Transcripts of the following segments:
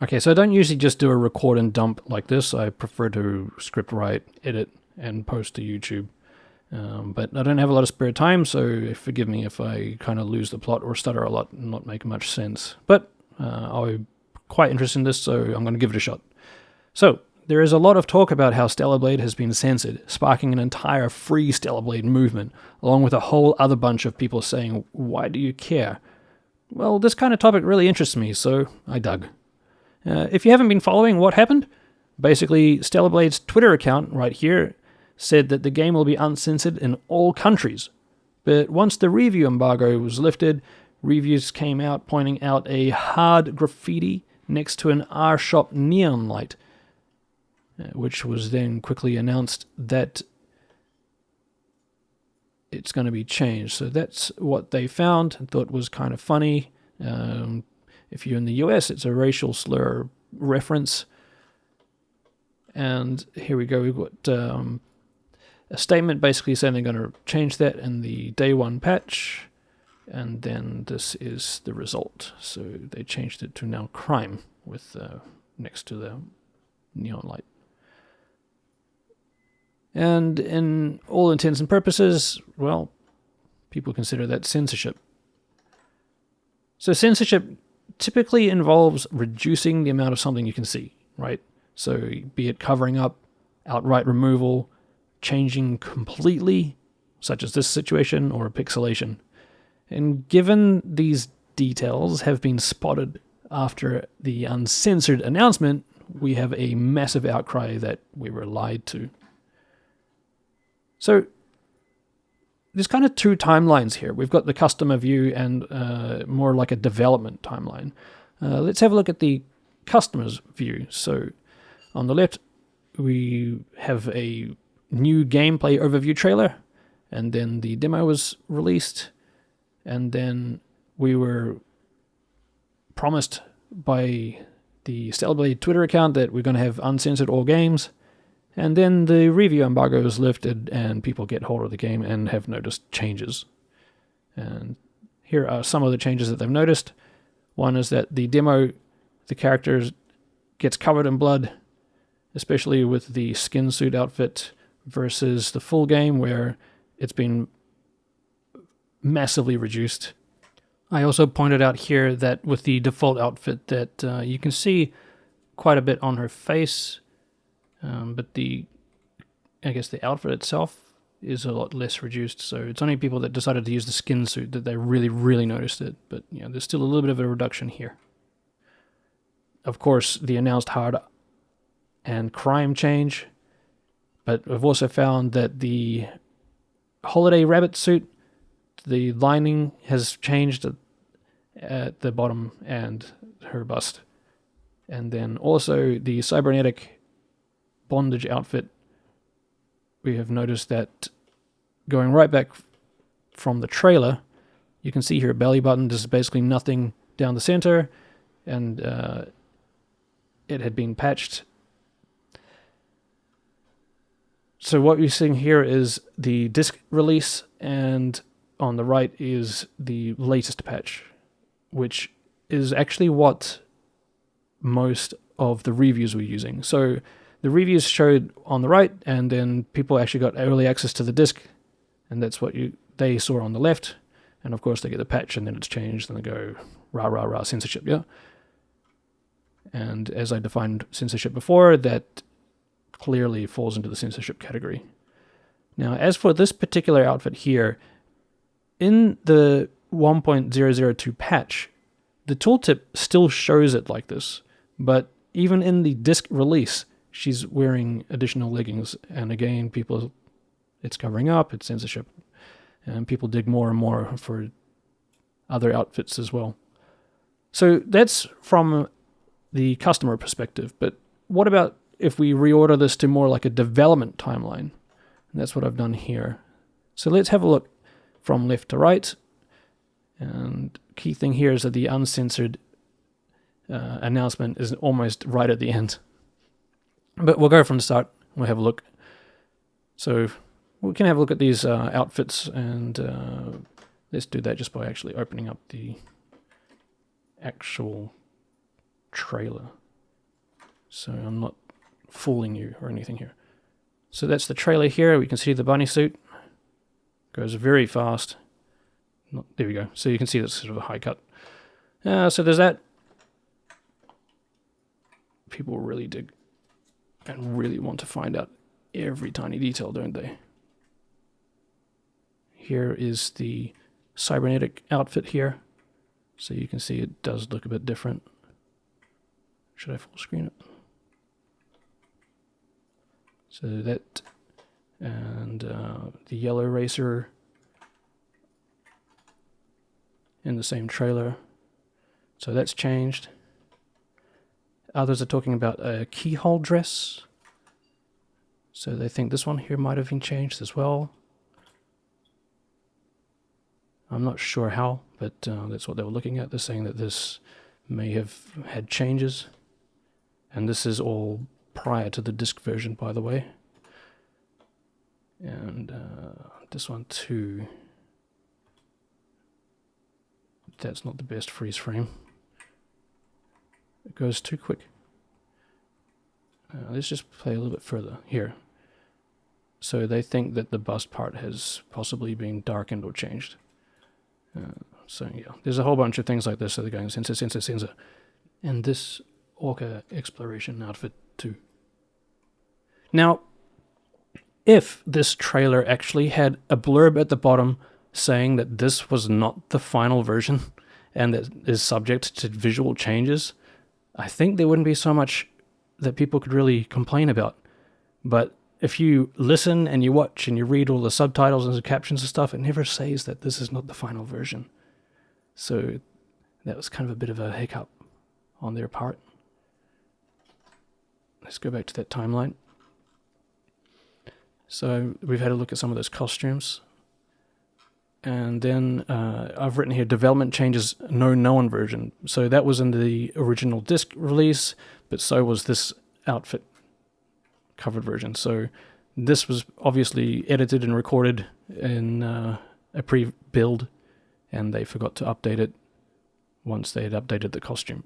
Okay, so I don't usually just do a record and dump like this. I prefer to script write, edit, and post to YouTube. But I don't have a lot of spare time, so forgive me if I kind of lose the plot or stutter a lot and not make much sense. But I'm quite interested in this, so I'm going to give it a shot. So, there is a lot of talk about how Stellar Blade has been censored, sparking an entire free Stellar Blade movement, along with a whole other bunch of people saying, why do you care? Well, this kind of topic really interests me, so I dug. If you haven't been following what happened, basically Stellar Blade's Twitter account right here said that the game will be uncensored in all countries. But once the review embargo was lifted, reviews came out pointing out a hard graffiti next to an R-Shop neon light, which was then quickly announced that it's going to be changed. So that's what they found and thought was kind of funny. If you're in the US, it's a racial slur reference. And here we go. We've got a statement basically saying they're going to change that in the day one patch. And then this is the result. So they changed it to now crime with next to the neon light. And in all intents and purposes, well, people consider that censorship. So censorship typically involves reducing the amount of something you can see, right? So be it covering up, outright removal, changing completely, such as this situation, or pixelation. And given these details have been spotted after the uncensored announcement, we have a massive outcry that we were lied to. So there's kind of two timelines here. We've got the customer view and more like a development timeline. Let's have a look at the customer's view. So on the left, we have a new gameplay overview trailer, and then the demo was released, and then we were promised by the Stellar Blade Twitter account that we're going to have uncensored all games. And then the review embargo is lifted and people get hold of the game and have noticed changes. And here are some of the changes that they've noticed. One is that the demo, the character gets covered in blood, especially with the skin suit outfit versus the full game where it's been massively reduced. I also pointed out here that with the default outfit that you can see quite a bit on her face. But I guess the outfit itself is a lot less reduced, so it's only people that decided to use the skin suit that they really, really noticed it. But there's still a little bit of a reduction here. Of course, the announced hard and crime change, but we've also found that the holiday rabbit suit, the lining has changed at the bottom and her bust. And then also the Cybernetic Bondage outfit, we have noticed that going right back from the trailer, you can see here belly button, there's basically nothing down the center, and it had been patched. So what you're seeing here is the disc release, and on the right is the latest patch, which is actually what most of the reviews were using. So the reviews showed on the right, and then people actually got early access to the disc, and that's what they saw on the left. And of course, they get the patch, and then it's changed, and they go rah rah rah censorship, yeah. And as I defined censorship before, that clearly falls into the censorship category. Now, as for this particular outfit here, in the 1.002 patch, the tooltip still shows it like this, but even in the disc release, she's wearing additional leggings, and again, it's covering up, it's censorship, and people dig more and more for other outfits as well. So that's from the customer perspective, but what about if we reorder this to more like a development timeline? And that's what I've done here. So let's have a look from left to right, and key thing here is that the uncensored announcement is almost right at the end. But we'll go from the start. We'll have a look. So we can have a look at these outfits, and let's do that just by actually opening up the actual trailer. so I'm not fooling you or anything here. So that's the trailer here. We can see the bunny suit. Goes very fast. There we go. So you can see that's sort of a high cut. So there's that. People really dig and really want to find out every tiny detail, don't they? Here is the Cybernetic outfit here. So you can see it does look a bit different. Should I full screen it? So that, and the yellow racer in the same trailer. So that's changed. Others are talking about a keyhole dress. So they think this one here might have been changed as well. I'm not sure how, but that's what they were looking at. They're saying that this may have had changes. And this is all prior to the disc version, by the way. And this one too. That's not the best freeze frame. It goes too quick. Let's just play a little bit further here. So they think that the bust part has possibly been darkened or changed. So yeah, there's a whole bunch of things like this. So they're going censor, censor, censor. And this Orca exploration outfit too. Now, if this trailer actually had a blurb at the bottom saying that this was not the final version and that is subject to visual changes, I think there wouldn't be so much that people could really complain about. But if you listen and you watch and you read all the subtitles and the captions and stuff, it never says that this is not the final version. So that was kind of a bit of a hiccup on their part. Let's go back to that timeline. So we've had a look at some of those costumes. And then I've written here, development changes, no known version. So that was in the original disc release, but so was this outfit covered version. So this was obviously edited and recorded in a pre-build, and they forgot to update it once they had updated the costume.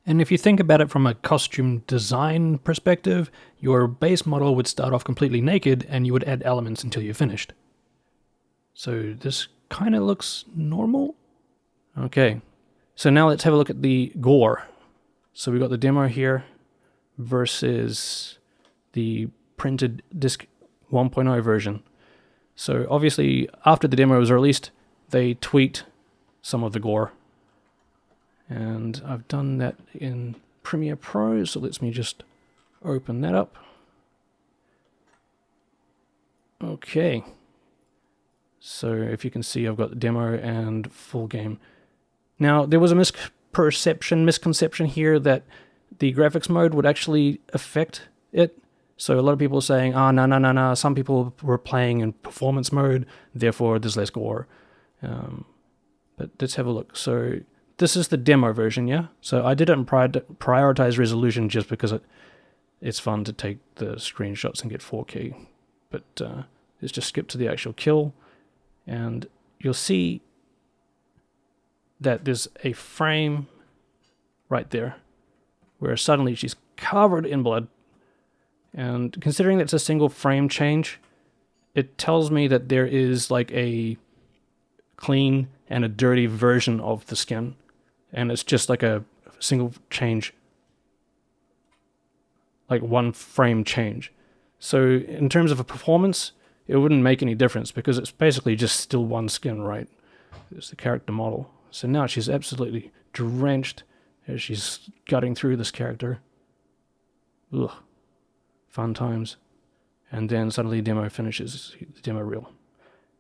And if you think about it from a costume design perspective, your base model would start off completely naked and you would add elements until you finished. So this kind of looks normal. Okay, so now let's have a look at the gore. So we got the demo here versus the printed disc 1.0 version. So obviously after the demo was released, they tweaked some of the gore. And I've done that in Premiere Pro, so let me just open that up. Okay. So if you can see, I've got the demo and full game. Now, there was a misconception here that the graphics mode would actually affect it. So a lot of people are saying, no. Some people were playing in performance mode, therefore there's less gore. But let's have a look. So this is the demo version, yeah? So I did it in prioritize resolution just because it's fun to take the screenshots and get 4K. But let's just skip to the actual kill. And you'll see that there's a frame right there where suddenly she's covered in blood. And considering that's a single frame change, it tells me that there is like a clean and a dirty version of the skin. And it's just like a single change, like one frame change. So in terms of a performance, it wouldn't make any difference because it's basically just still one skin, right? It's the character model. So now she's absolutely drenched as she's cutting through this character. Ugh. Fun times. And then suddenly demo finishes, the demo reel.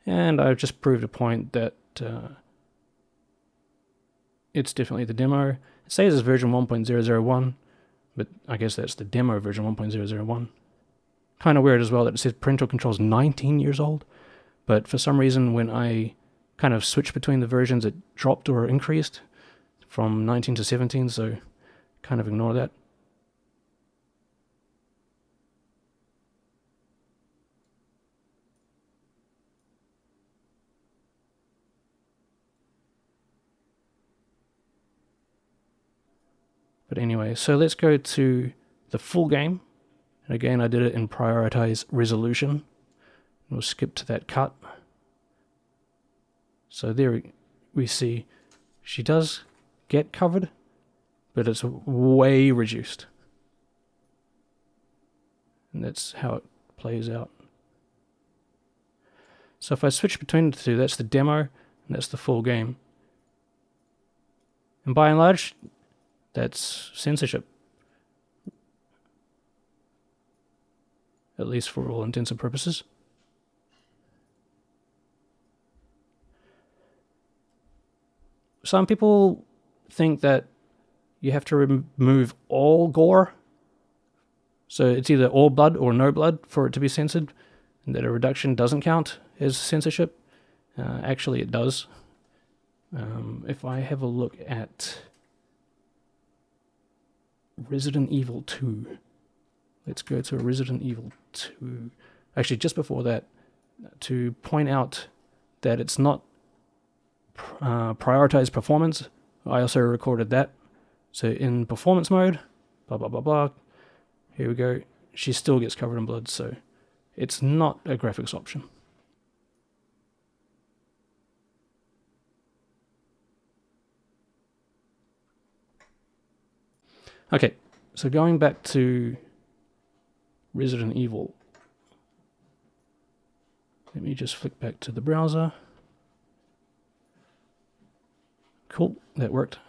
And I've just proved a point that it's definitely the demo. It says it's version 1.001, but I guess that's the demo version 1.001. Kind of weird as well that it says parental control is 19 years old, but for some reason when I kind of switched between the versions, it dropped or increased from 19 to 17, so kind of ignore that. But anyway, so let's go to the full game. And again, I did it in prioritize resolution. We'll skip to that cut. So there we see she does get covered, but it's way reduced. And that's how it plays out. So if I switch between the two, that's the demo and that's the full game. And by and large, that's censorship. At least for all intents and purposes. Some people think that you have to remove all gore. So it's either all blood or no blood for it to be censored, and that a reduction doesn't count as censorship. Actually, it does. If I have a look at Resident Evil 2. Let's go to Resident Evil 2. Actually, just before that, to point out that it's not prioritized performance. I also recorded that. So in performance mode, blah, blah, blah, blah. Here we go. She still gets covered in blood, so it's not a graphics option. Okay, so going back to Resident Evil. Let me just flick back to the browser. Cool, that worked.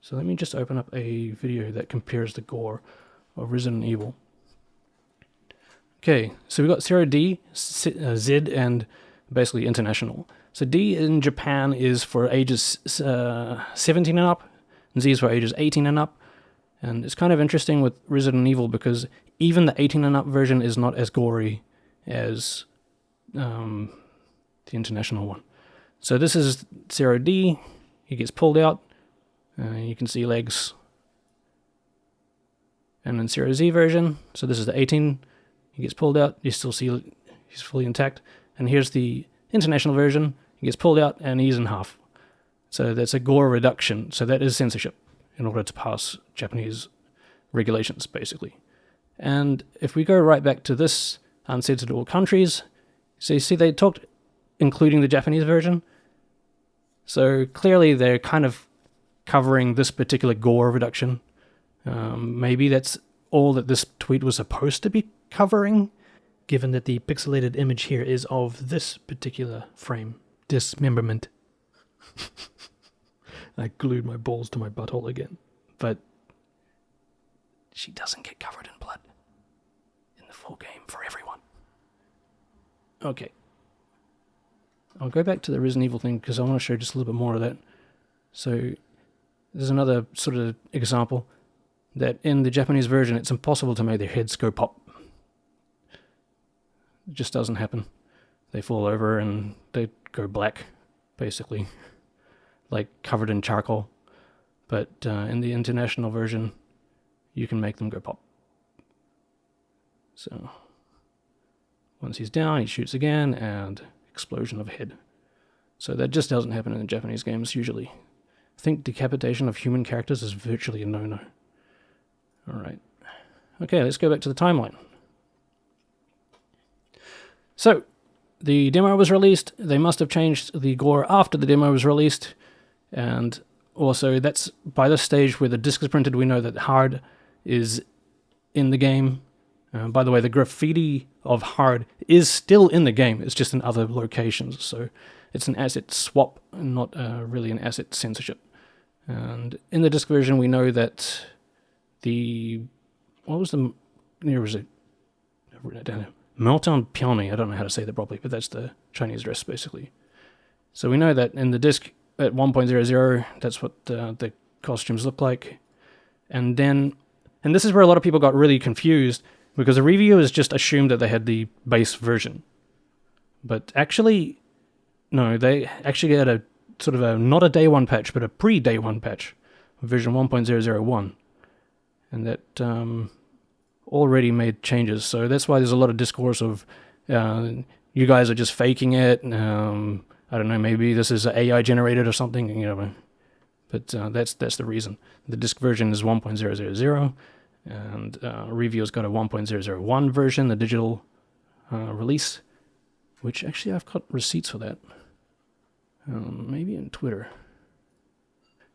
So let me just open up a video that compares the gore of Resident Evil. Okay, so we've got 0D, Z, and basically international. So D in Japan is for ages 17 and up, and Z is for ages 18 and up. And it's kind of interesting with Resident Evil because even the 18 and up version is not as gory as the international one. So this is 0D, he gets pulled out, you can see legs. And then 0Z version, so this is the 18, he gets pulled out, you still see he's fully intact. And here's the international version, he gets pulled out and he's in half. So that's a gore reduction, so that is censorship in order to pass Japanese regulations, basically. And if we go right back to this uncensored all countries, so you see they talked including the Japanese version. So clearly they're kind of covering this particular gore reduction. Maybe that's all that this tweet was supposed to be covering, given that the pixelated image here is of this particular frame. Dismemberment. I glued my balls to my butthole again. But she doesn't get covered in blood in the full game for everyone. Okay. I'll go back to the Resident Evil thing because I want to show just a little bit more of that. So there's another sort of example that in the Japanese version it's impossible to make their heads go pop. It just doesn't happen. They fall over and they go black, basically, like covered in charcoal. But in the international version, you can make them go pop. So once he's down, he shoots again, and explosion of head. So that just doesn't happen in the Japanese games usually. I think decapitation of human characters is virtually a no-no. Alright. Okay, let's go back to the timeline. So, the demo was released. They must have changed the gore after the demo was released. And also, that's by this stage where the disc is printed, we know that hard is in the game. By the way, the graffiti of hard is still in the game. It's just in other locations. So it's an asset swap, not really an asset censorship. And in the disc version, we know that the... What was the... There was a... I've written it down here. Meltdown Peony. I don't know how to say that properly, but that's the Chinese dress, basically. So we know that in the disc at 1.00, that's what the costumes look like. And then... And this is where a lot of people got really confused, because the reviewers just assumed that they had the base version. But actually, no, they actually had a sort of a, not a day one patch, but a pre-day one patch, version 1.001. And that already made changes. So that's why there's a lot of discourse of, you guys are just faking it. I don't know, maybe this is AI generated or something, you know. But that's the reason. The disk version is 1.000, and Review's got a 1.001 version, the digital release, which actually I've got receipts for that. Maybe in Twitter.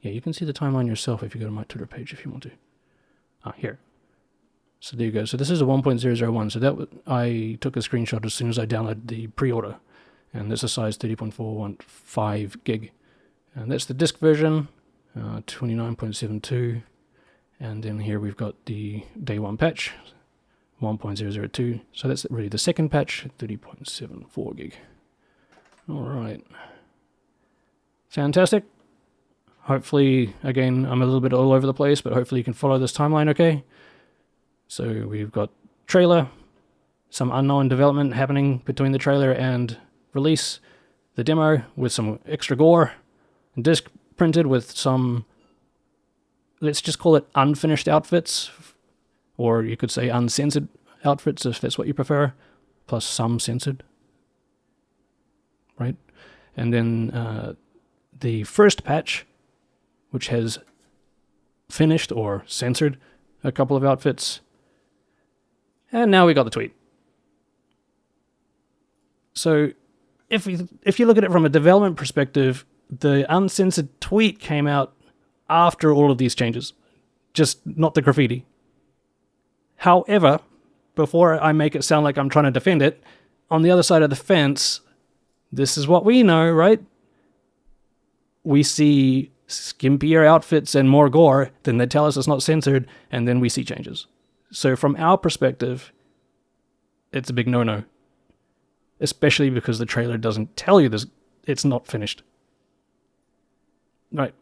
Yeah, you can see the timeline yourself if you go to my Twitter page if you want to. Here. So there you go. So this is a 1.001. So I took a screenshot as soon as I downloaded the pre-order. And this is size 30.415 gig. And that's the disk version, 29.72. And then here we've got the day one patch, 1.002. So that's really the second patch, 30.74 gig. All right. Fantastic. Hopefully, again, I'm a little bit all over the place, but hopefully you can follow this timeline okay. So we've got trailer, some unknown development happening between the trailer and release, the demo with some extra gore, and disc printed with some, let's just call it unfinished outfits, or you could say uncensored outfits if that's what you prefer, plus some censored, right? And then the first patch, which has finished or censored a couple of outfits. And now we got the tweet. So if you look at it from a development perspective, the uncensored tweet came out after all of these changes, just not the graffiti. However, before I make it sound like I'm trying to defend it, on the other side of the fence, this is what we know, right? We see skimpier outfits and more gore, then they tell us it's not censored, and then we see changes. So from our perspective, it's a big no-no. Especially because the trailer doesn't tell you this, it's not finished. Right.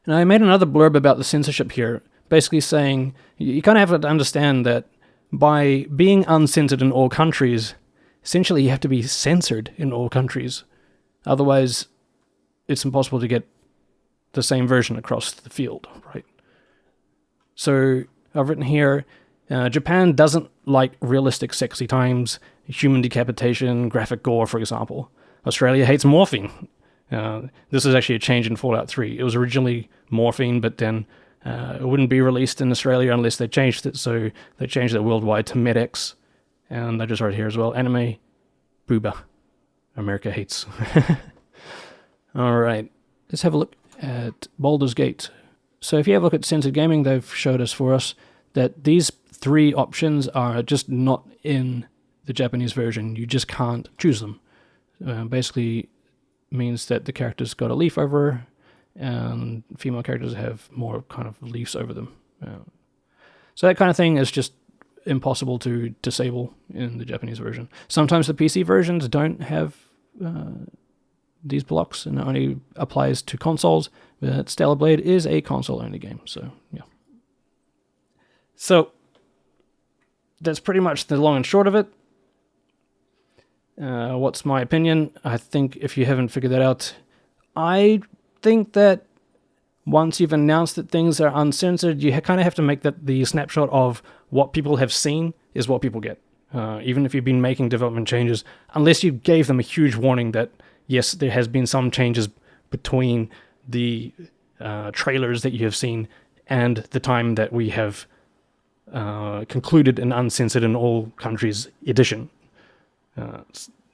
And I made another blurb about the censorship here, basically saying you kind of have to understand that by being uncensored in all countries, essentially you have to be censored in all countries. Otherwise, it's impossible to get the same version across the field, right? So I've written here, Japan doesn't like realistic sexy times, human decapitation, graphic gore, for example. Australia hates morphine. This is actually a change in Fallout 3. It was originally morphine, but then it wouldn't be released in Australia unless they changed it, so they changed it worldwide to MedX. And I just wrote here as well, anime, booba. America hates. All right, let's have a look at Baldur's Gate. So if you have a look at Censored Gaming, they've showed us for us that these three options are just not in the Japanese version. You just can't choose them. Basically means that the characters got a leaf over her, and female characters have more kind of leaves over them. So that kind of thing is just impossible to disable in the Japanese version. Sometimes the PC versions don't have these blocks, and it only applies to consoles, but Stellar Blade is a console-only game, so yeah. So that's pretty much the long and short of it. What's my opinion? I think if you haven't figured that out, I think that once you've announced that things are uncensored, you kind of have to make that the snapshot of what people have seen is what people get. Even if you've been making development changes, unless you gave them a huge warning that, yes, there has been some changes between the trailers that you have seen and the time that we have concluded an uncensored in all countries edition.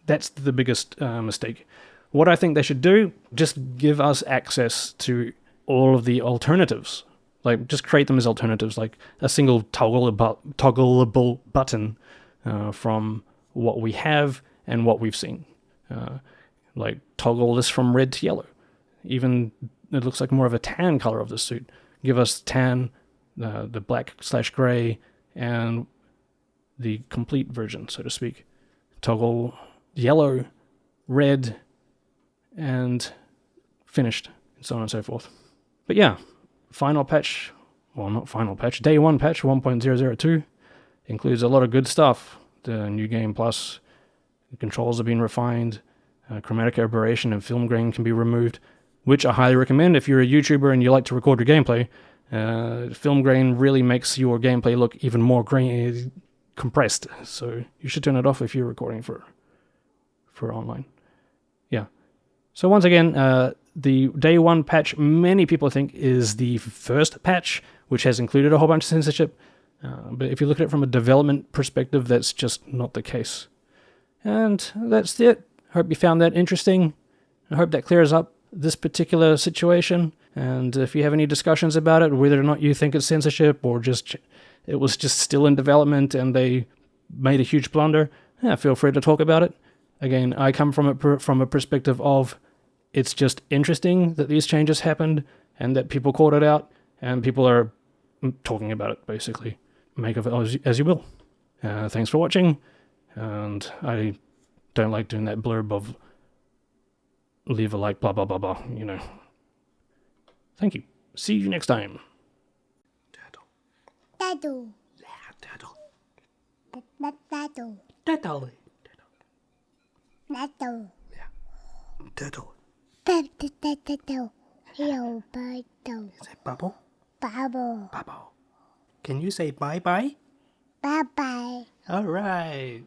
That's the biggest mistake. What I think they should do, just give us access to all of the alternatives. Like, just create them as alternatives, like a single toggleable button from what we have and what we've seen. Like, toggle this from red to yellow. Even, it looks like more of a tan color of the suit. Give us tan, the black/gray, and the complete version, so to speak. Toggle yellow, red, and finished, and so on and so forth. But yeah, final patch, well, not final patch, day one patch 1.002 includes a lot of good stuff. The new game plus, the controls have been refined, chromatic aberration and film grain can be removed, which I highly recommend if you're a YouTuber and you like to record your gameplay. Film grain really makes your gameplay look even more compressed, so you should turn it off if you're recording for online. Yeah. So once again, The day one patch, many people think, is the first patch, which has included a whole bunch of censorship. But if you look at it from a development perspective, that's just not the case. And that's it. Hope you found that interesting. I hope that clears up this particular situation. And if you have any discussions about it, whether or not you think it's censorship or just it was just still in development and they made a huge blunder, feel free to talk about it. Again, I come from a perspective of it's just interesting that these changes happened and that people called it out and people are talking about it, basically. Make of it as you will. Thanks for watching, and I don't like doing that blurb of leave a like, blah, blah, blah, blah, you know. Thank you. See you next time. Daddle. Daddle. Daddle. Daddle. Daddle. Daddle. Daddle. Hello, Baldur. Is it bubble? Bubble. Bubble. Can you say bye-bye? Bye-bye. All right.